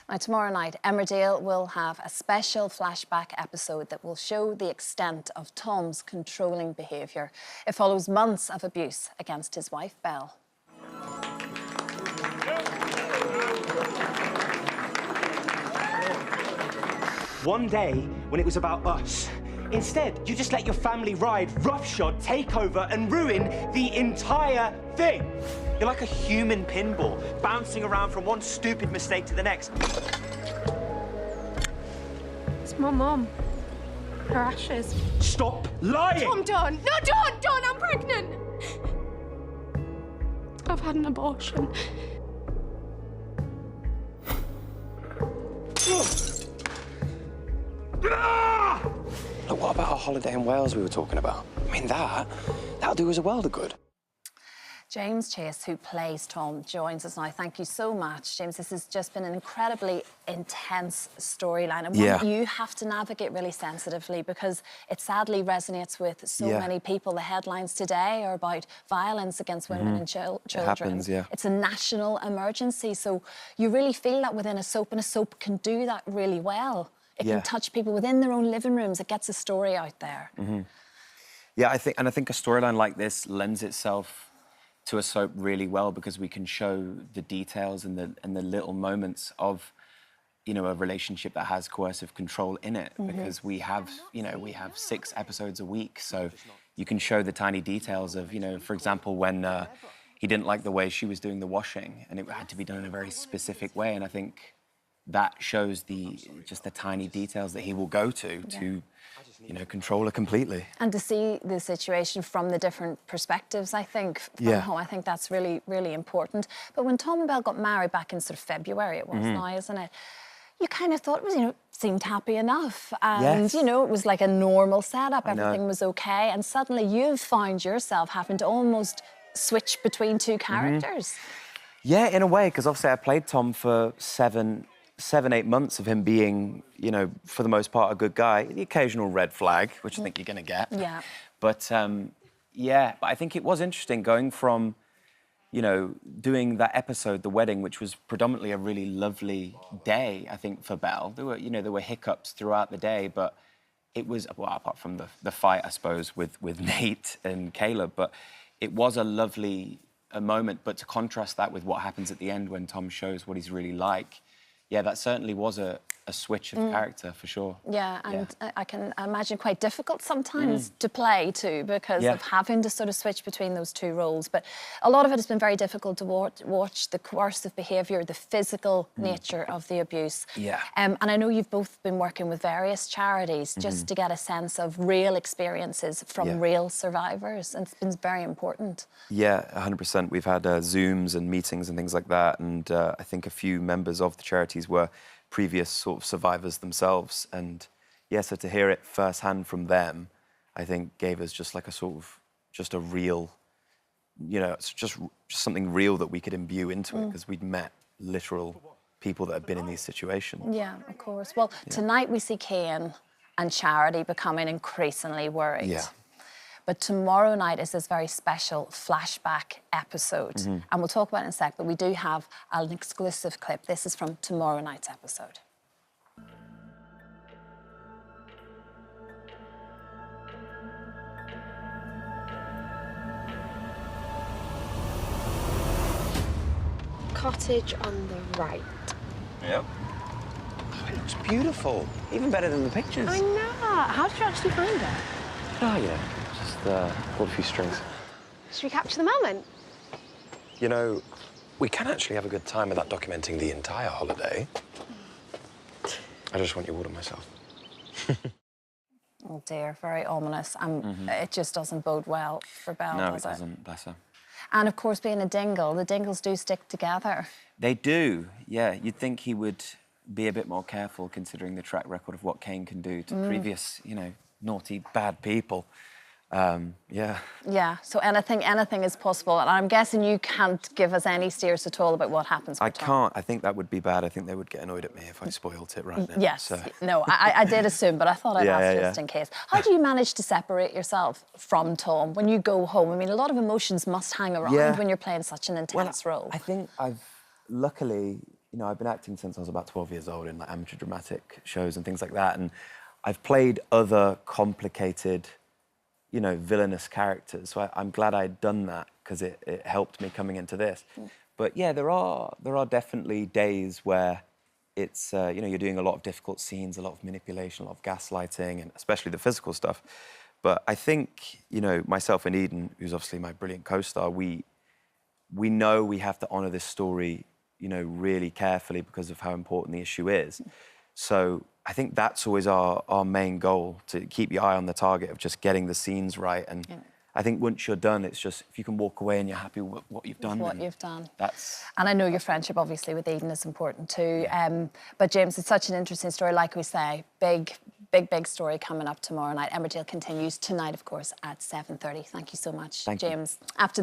Now, tomorrow night, Emmerdale will have a special flashback episode that will show the extent of Tom's controlling behaviour. It follows months of abuse against his wife, Belle. One day, when it was about us, instead, you just let your family ride roughshod, take over, and ruin the entire thing. You're like a human pinball, bouncing around from one stupid mistake to the next. It's my mum. Her ashes. Stop lying! Tom, don't! No, don't! I'm pregnant! I've had an abortion. Look, what about our holiday in Wales we were talking about? I mean, that'll do us a world of good. James Chase, who plays Tom, joins us now. Thank you so much, James. This has just been an incredibly intense storyline and one that you have to navigate really sensitively because it sadly resonates with so many people. The headlines today are about violence against women and children. It happens, It's a national emergency, so you really feel that within a soap, and a soap can do that really well. It can touch people within their own living rooms. It gets a story out there. Yeah, I think a storyline like this lends itself to a soap really well because we can show the details and the little moments of, you know, a relationship that has coercive control in it. Because we have 6 episodes a week, so you can show the tiny details of, you know, for example, when he didn't like the way she was doing the washing, and it had to be done in a very specific way. And I think that shows just the tiny details that he will go to, you know, control her completely. And to see the situation from the different perspectives, I think, from home, I think that's really, really important. But when Tom and Belle got married back in sort of February, it was now, isn't it? You kind of thought it was, you know, seemed happy enough. And, you know, it was like a normal setup. Everything was okay. And suddenly you've found yourself having to almost switch between two characters. Yeah, in a way, because obviously I played Tom for 7-8 months of him being, you know, for the most part, a good guy. The occasional red flag, which I think you're going to get. Yeah. But, but I think it was interesting going from, you know, doing that episode, The Wedding, which was predominantly a really lovely day, I think, for Belle. There were hiccups throughout the day, but it was, well, apart from the fight, I suppose, with Nate and Caleb, but it was a lovely moment. But to contrast that with what happens at the end when Tom shows what he's really like, yeah, that certainly was a switch of character, for sure. Yeah, and I can imagine quite difficult sometimes to play too because of having to sort of switch between those two roles. But a lot of it has been very difficult to watch the coercive behaviour, the physical nature of the abuse. Yeah. And I know you've both been working with various charities just to get a sense of real experiences from real survivors, and it's been very important. Yeah, 100%. We've had Zooms and meetings and things like that, and I think a few members of the charities were previous sort of survivors themselves, and so to hear it firsthand from them, I think gave us just like a sort of just a real, you know, it's just something real that we could imbue into it because we'd met literal people that had been in these situations. Yeah, of course. Well, tonight we see Kane and Charity becoming increasingly worried. Yeah. But tomorrow night is this very special flashback episode. And we'll talk about it in a sec, but we do have an exclusive clip. This is from tomorrow night's episode. Cottage on the right. Yep. Oh, it looks beautiful. Even better than the pictures. I know. How did you actually find it? Oh, yeah. Just pulled a few strings. Should we capture the moment? You know, we can actually have a good time without documenting the entire holiday. I just want you all to myself. Oh dear, very ominous. It just doesn't bode well for Belle, No, does it doesn't, bless her. And of course, being a dingle, the dingles do stick together. They do, yeah. You'd think he would be a bit more careful considering the track record of what Kane can do to previous, you know, naughty, bad people. Yeah, so anything is possible. And I'm guessing you can't give us any steers at all about what happens with Tom. I can't. I think that would be bad. I think they would get annoyed at me if I spoilt it right now. Yes. So. No, I did assume, but I thought I'd ask just in case. How do you manage to separate yourself from Tom when you go home? I mean, a lot of emotions must hang around when you're playing such an intense role. I think luckily, you know, I've been acting since I was about 12 years old in like amateur dramatic shows and things like that, and I've played other complicated, you know, villainous characters. So I'm glad I'd done that because it helped me coming into this. But yeah, there are definitely days where it's, you know, you're doing a lot of difficult scenes, a lot of manipulation, a lot of gaslighting, and especially the physical stuff. But I think, you know, myself and Eden, who's obviously my brilliant co-star, we know we have to honour this story, you know, really carefully because of how important the issue is. So I think that's always our main goal, to keep your eye on the target of just getting the scenes right. And I think once you're done, it's just, if you can walk away and you're happy with what you've done. That's... And I know your friendship, obviously, with Eden is important too. But James, it's such an interesting story. Like we say, big story coming up tomorrow night. Emmerdale continues tonight, of course, at 7:30. Thank you so much, James. After